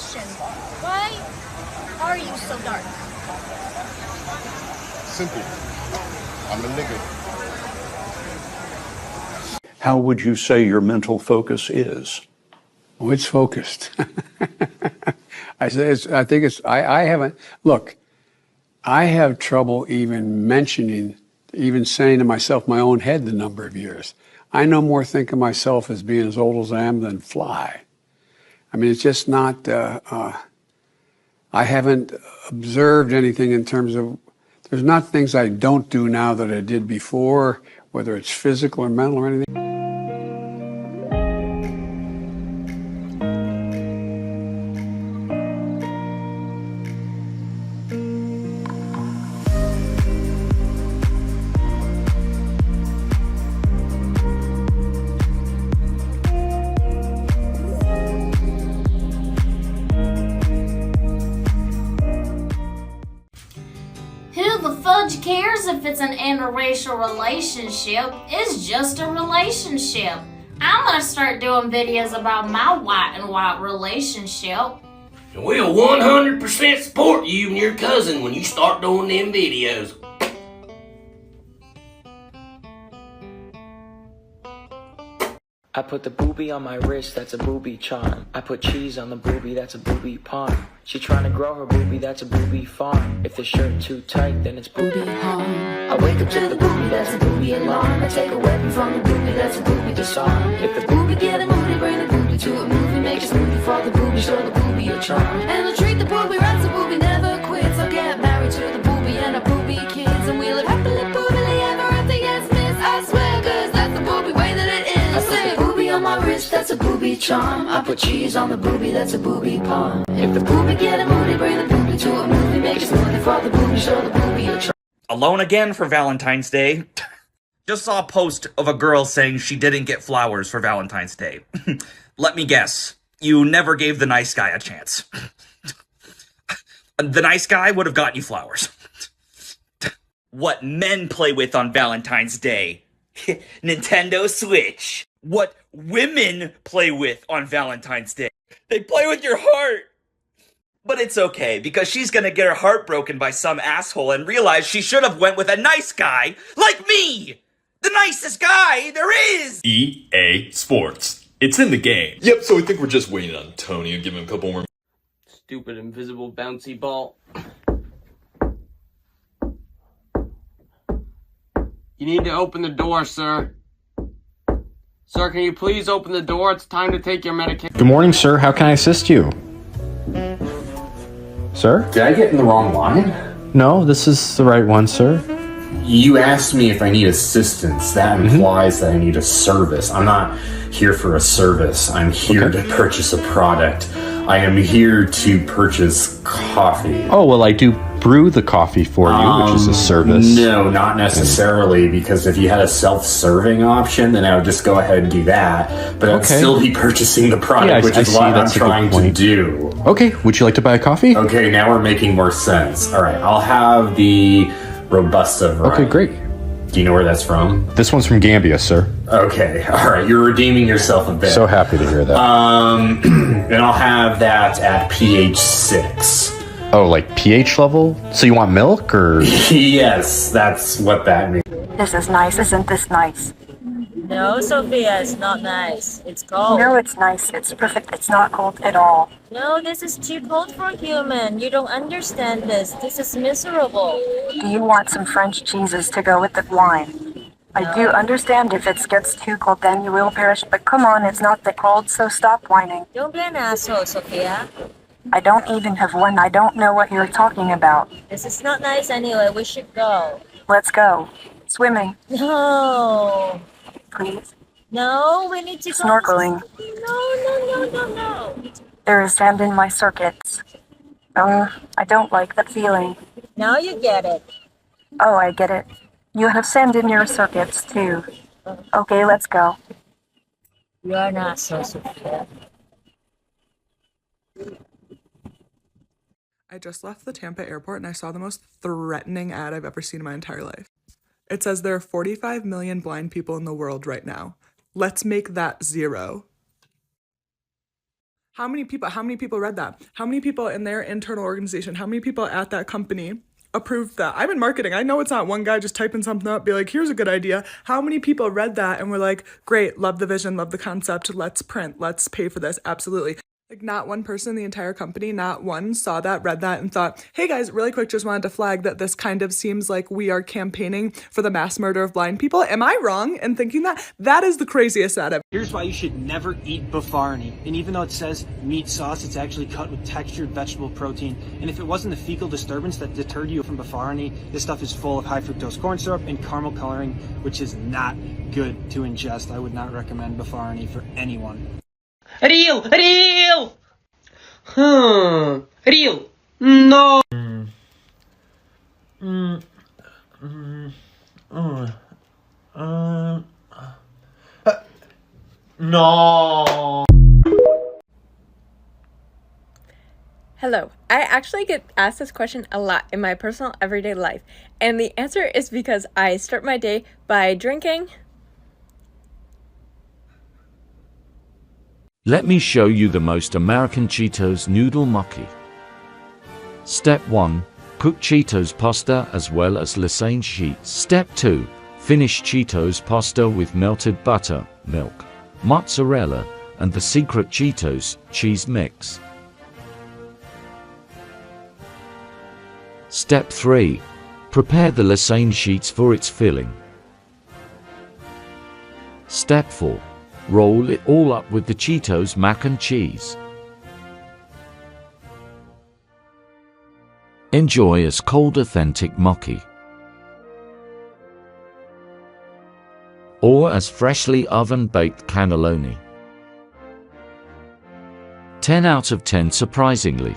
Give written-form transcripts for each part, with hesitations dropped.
question. Why are you so dark? Simple. I'm a nigga. How would you say your mental focus is? Oh, it's focused. I haven't, look, I have trouble even saying to myself my own head the number of years. I no more think of myself as being as old as I am than fly. I mean, it's just not, I haven't observed anything in terms of, there's not things I don't do now that I did before, whether it's physical or mental or anything. Who the fudge cares if it's an interracial relationship? It's just a relationship. I'm gonna start doing videos about my white and white relationship. And we'll 100% support you and your cousin when you start doing them videos. I put the booby on my wrist, that's a booby charm. I put cheese on the booby, that's a booby palm. She trying to grow her booby, that's a booby farm. If the shirt too tight, then it's booby harm. I wake up to the booby, that's a booby alarm. I take a weapon from the booby, that's a booby disarm. If the booby get a moody, bring the booby to a movie. Make a smoothie for the booby, show the booby a charm. And I'll treat the booby right, the booby never quits. I'll get married to the booby and our booby kids. And we live happily, boobily ever after, yes miss. I swear, cause that's the booby way that it is. I put the booby on my wrist, that's a booby charm. I put cheese on the booby, that's a booby palm. If the booby get a moody, bring the booby to a movie. Make a smoothie for the booby, show the booby a charm. Alone again for Valentine's Day. Just saw a post of a girl saying she didn't get flowers for Valentine's Day. Let me guess. You never gave the nice guy a chance. The nice guy would have gotten you flowers. What men play with on Valentine's Day. Nintendo Switch. What women play with on Valentine's Day. They play with your heart. But it's okay, because she's gonna get her heart broken by some asshole and realize she should have went with a nice guy like me! The nicest guy there is! EA Sports. It's in the game. Yep, so I think we're just waiting on Tony and give him a couple more. Stupid invisible bouncy ball. You need to open the door, sir. Sir, can you please open the door? It's time to take your medication. Good morning, sir. How can I assist you? Sir? Did I get in the wrong line? No, this is the right one, sir. You asked me if I need assistance. That implies that I need a service. I'm not here for a service. I'm here to purchase a product. I am here to purchase coffee. Oh, well, I do brew the coffee for you, which is a service. No, not necessarily, because if you had a self-serving option, then I would just go ahead and do that. But I'd still be purchasing the product, which is what I'm trying to do. Okay, would you like to buy a coffee? Okay, now we're making more sense. All right, I'll have the Robusta variety. Okay, great. Do you know where that's from? This one's from Gambia, sir. Okay, all right. You're redeeming yourself a bit. So happy to hear that. And I'll have that at pH 6. Oh, like pH level? So you want milk, or? Yes, that's what that means. This is nice, isn't this nice? No, Sophia, it's not nice. It's cold. No, it's nice. It's perfect. It's not cold at all. No, this is too cold for a human. You don't understand this. This is miserable. Do you want some French cheeses to go with the wine? I do understand if it gets too cold, then you will perish. But come on, it's not that cold, so stop whining. Don't be an asshole, Sophia. I don't even have one. I don't know what you're talking about. This is not nice anyway. We should go. Let's go. Swimming. No. Please. No, we need to Snorkeling. No. There is sand in my circuits. I don't like that feeling. Now you get it. Oh, I get it. You have sand in your circuits, too. Okay, let's go. You are not so Sophia. I just left the Tampa airport and I saw the most threatening ad I've ever seen in my entire life. It says there are 45 million blind people in the world right now. Let's make that 0. How many people read that? How many people in their internal organization, how many people at that company approved that? I'm in marketing. I know it's not one guy just typing something up, be like, here's a good idea. How many people read that and were like, great, love the vision, love the concept, let's print, let's pay for this, absolutely. Like, not one person in the entire company, not one saw that, read that, and thought, hey guys, really quick, just wanted to flag that this kind of seems like we are campaigning for the mass murder of blind people. Am I wrong in thinking that? That is the craziest out of. Here's why you should never eat Baffarni. And even though it says meat sauce, it's actually cut with textured vegetable protein. And if it wasn't the fecal disturbance that deterred you from Baffarni, this stuff is full of high fructose corn syrup and caramel coloring, which is not good to ingest. I would not recommend Baffarni for anyone. Real! Real! No! No! Hello. I actually get asked this question a lot in my personal everyday life, and the answer is because I start my day by drinking. Let me show you the most American Cheetos noodle mochi. Step 1. Cook Cheetos pasta as well as lasagne sheets. Step 2. Finish Cheetos pasta with melted butter, milk, mozzarella, and the secret Cheetos cheese mix. Step 3. Prepare the lasagne sheets for its filling. Step 4. Roll it all up with the Cheetos mac and cheese. Enjoy as cold authentic mochi, or as freshly oven-baked cannelloni. 10 out of 10 surprisingly.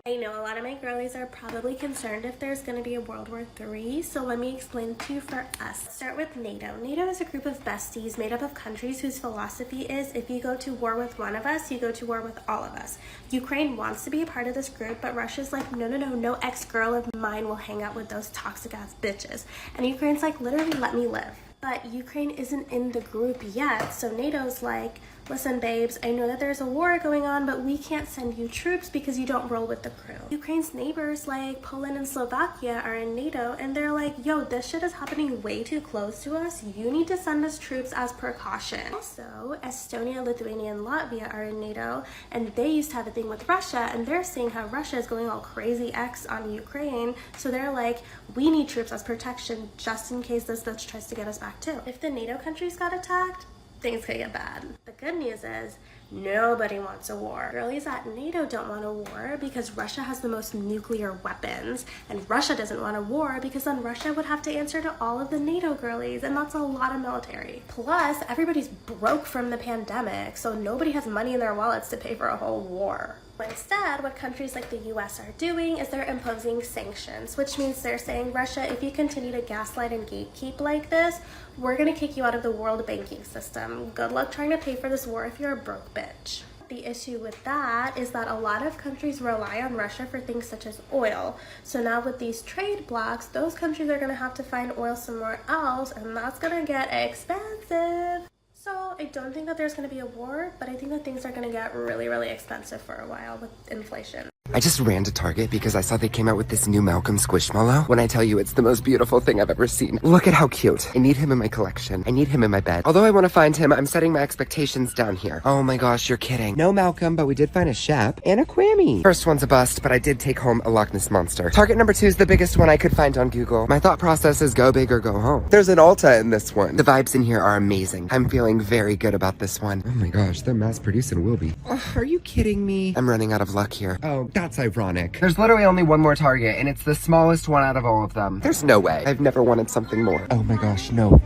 I know a lot of my girlies are probably concerned if there's going to be a World War III, so let me explain to you for us. Start with NATO. NATO is a group of besties made up of countries whose philosophy is if you go to war with one of us, you go to war with all of us. Ukraine wants to be a part of this group, but Russia's like, no ex-girl of mine will hang out with those toxic ass bitches. And Ukraine's like, literally let me live. But Ukraine isn't in the group yet, so NATO's like, listen babes, I know that there's a war going on, but we can't send you troops because you don't roll with the crew. Ukraine's neighbors like Poland and Slovakia are in NATO, and they're like, yo, this shit is happening way too close to us. You need to send us troops as precaution. Also, Estonia, Lithuania, and Latvia are in NATO, and they used to have a thing with Russia, and they're seeing how Russia is going all crazy X on Ukraine, so they're like, we need troops as protection just in case this bitch tries to get us back too. If the NATO countries got attacked, things could get bad. The good news is nobody wants a war. Girlies at NATO don't want a war because Russia has the most nuclear weapons, and Russia doesn't want a war because then Russia would have to answer to all of the NATO girlies, and that's a lot of military. Plus, everybody's broke from the pandemic, so nobody has money in their wallets to pay for a whole war. Instead, what countries like the US are doing is they're imposing sanctions, which means they're saying, Russia, if you continue to gaslight and gatekeep like this, we're gonna kick you out of the world banking system. Good luck trying to pay for this war if you're a broke bitch. The issue with that is that a lot of countries rely on Russia for things such as oil. So now with these trade blocks, those countries are gonna have to find oil somewhere else, and that's gonna get expensive. So I don't think that there's going to be a war, but I think that things are going to get really, really expensive for a while with inflation. I just ran to Target because I saw they came out with this new Malcolm Squishmallow. When I tell you it's the most beautiful thing I've ever seen. Look at how cute. I need him in my collection. I need him in my bed. Although I want to find him, I'm setting my expectations down here. Oh my gosh, you're kidding. No Malcolm, but we did find a Shep and a Quammy. First one's a bust, but I did take home a Loch Ness Monster. Target number 2 is the biggest one I could find on Google. My thought process is go big or go home. There's an Ulta in this one. The vibes in here are amazing. I'm feeling very good about this one. Oh my gosh, they're mass producing will be. Are you kidding me? I'm running out of luck here. Oh, that's ironic. There's literally only one more Target, and it's the smallest one out of all of them. There's no way. I've never wanted something more. Oh my gosh, no.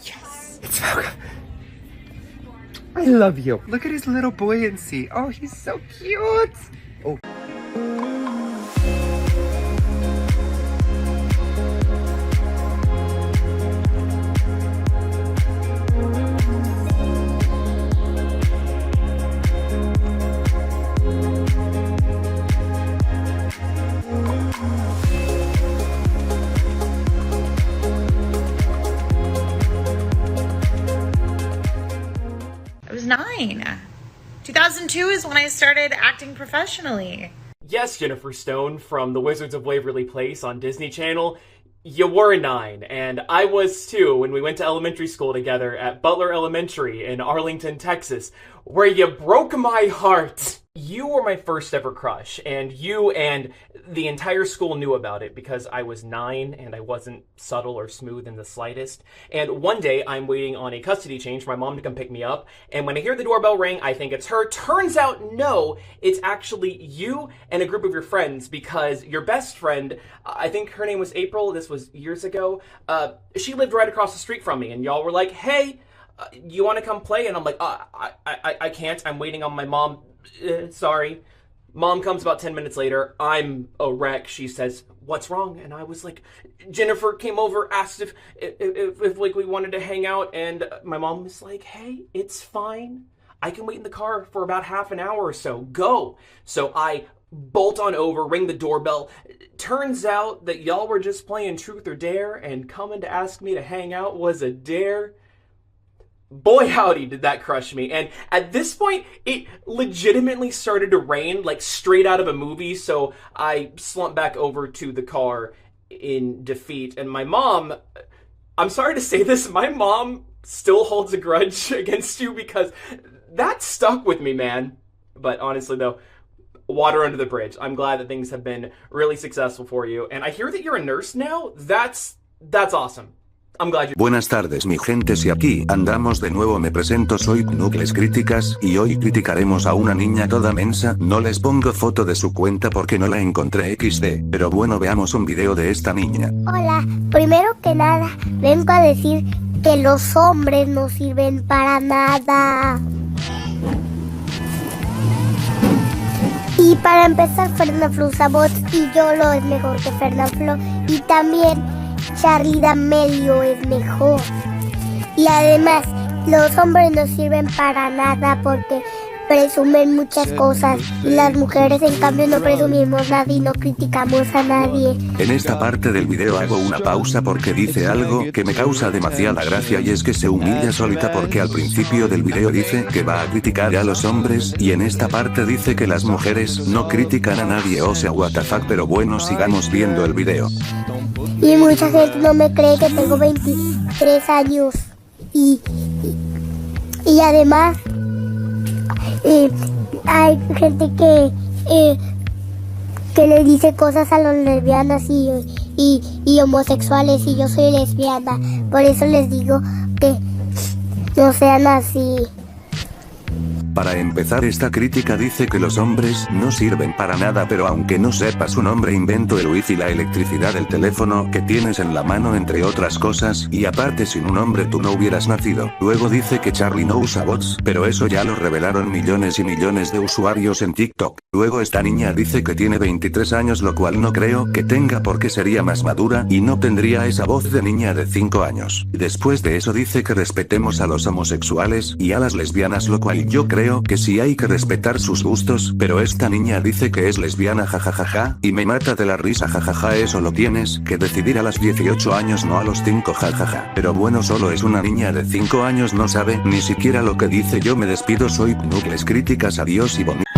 Yes. It's Malcolm. I love you. Look at his little buoyancy. Oh, he's so cute. Oh. I was 9. 2002 is when I started acting professionally. Yes, Jennifer Stone from The Wizards of Waverly Place on Disney Channel. You were 9, and I was too when we went to elementary school together at Butler Elementary in Arlington, Texas, where you broke my heart. You were my first ever crush, and you and the entire school knew about it because I was 9 and I wasn't subtle or smooth in the slightest. And one day I'm waiting on a custody change for my mom to come pick me up, and when I hear the doorbell ring, I think it's her. Turns out, no, it's actually you and a group of your friends, because your best friend, I think her name was April, this was years ago, she lived right across the street from me, and y'all were like, hey, you want to come play? And I'm like, I can't, I'm waiting on my mom. Sorry. Mom comes about 10 minutes later. I'm a wreck. She says, what's wrong? And I was like, Jennifer came over, asked if like we wanted to hang out, and my mom was like, hey, it's fine. I can wait in the car for about half an hour or so. Go. So I bolt on over, ring the doorbell. Turns out that y'all were just playing Truth or Dare, and coming to ask me to hang out was a dare. Boy howdy did that crush me. And at this point, it legitimately started to rain, like straight out of a movie, so I slumped back over to the car in defeat. And my mom, I'm sorry to say this, my mom still holds a grudge against you because that stuck with me, man. But honestly though, water under the bridge. I'm glad that things have been really successful for you. And I hear that you're a nurse now. That's awesome. I'm glad you're... Buenas tardes mi gente, si aquí andamos de nuevo, me presento, soy Knuckles Críticas, y hoy criticaremos a una niña toda mensa. No les pongo foto de su cuenta porque no la encontré XD, pero bueno, veamos un video de esta niña. Hola, primero que nada, vengo a decir que los hombres no sirven para nada. Y para empezar, Fernanfloo usa bots y Yolo es mejor que Fernanfloo, y también Charlie D'Amelio es mejor. Y además, los hombres no sirven para nada porque presumen muchas cosas. Y las mujeres, en cambio, no presumimos nada y no criticamos a nadie. En esta parte del video hago una pausa porque dice algo que me causa demasiada gracia, y es que se humilla solita porque al principio del video dice que va a criticar a los hombres, y en esta parte dice que las mujeres no critican a nadie, o sea, what the fuck. Pero bueno, sigamos viendo el video. Y mucha gente no me cree que tengo 23 años. Y además, hay gente que le dice cosas a los lesbianas y homosexuales, y yo soy lesbiana. Por eso les digo que no sean así. Para empezar, esta crítica dice que los hombres no sirven para nada, pero aunque no sepas su nombre, invento el wifi, la electricidad, el teléfono que tienes en la mano, entre otras cosas, y aparte sin un hombre tú no hubieras nacido. Luego dice que Charlie no usa bots, pero eso ya lo revelaron millones y millones de usuarios en TikTok. Luego esta niña dice que tiene 23 años, lo cual no creo que tenga porque sería más madura y no tendría esa voz de niña de 5 años. Después de eso dice que respetemos a los homosexuales y a las lesbianas, lo cual yo creo que sí hay que respetar sus gustos, pero esta niña dice que es lesbiana, jajajaja, y me mata de la risa, jajaja. Eso lo tienes que decidir a los 18 años, no a los 5, jajaja. Pero bueno, solo es una niña de 5 años, no sabe ni siquiera lo que dice. Yo me despido, soy Knuckles Críticas, adiós y bonito.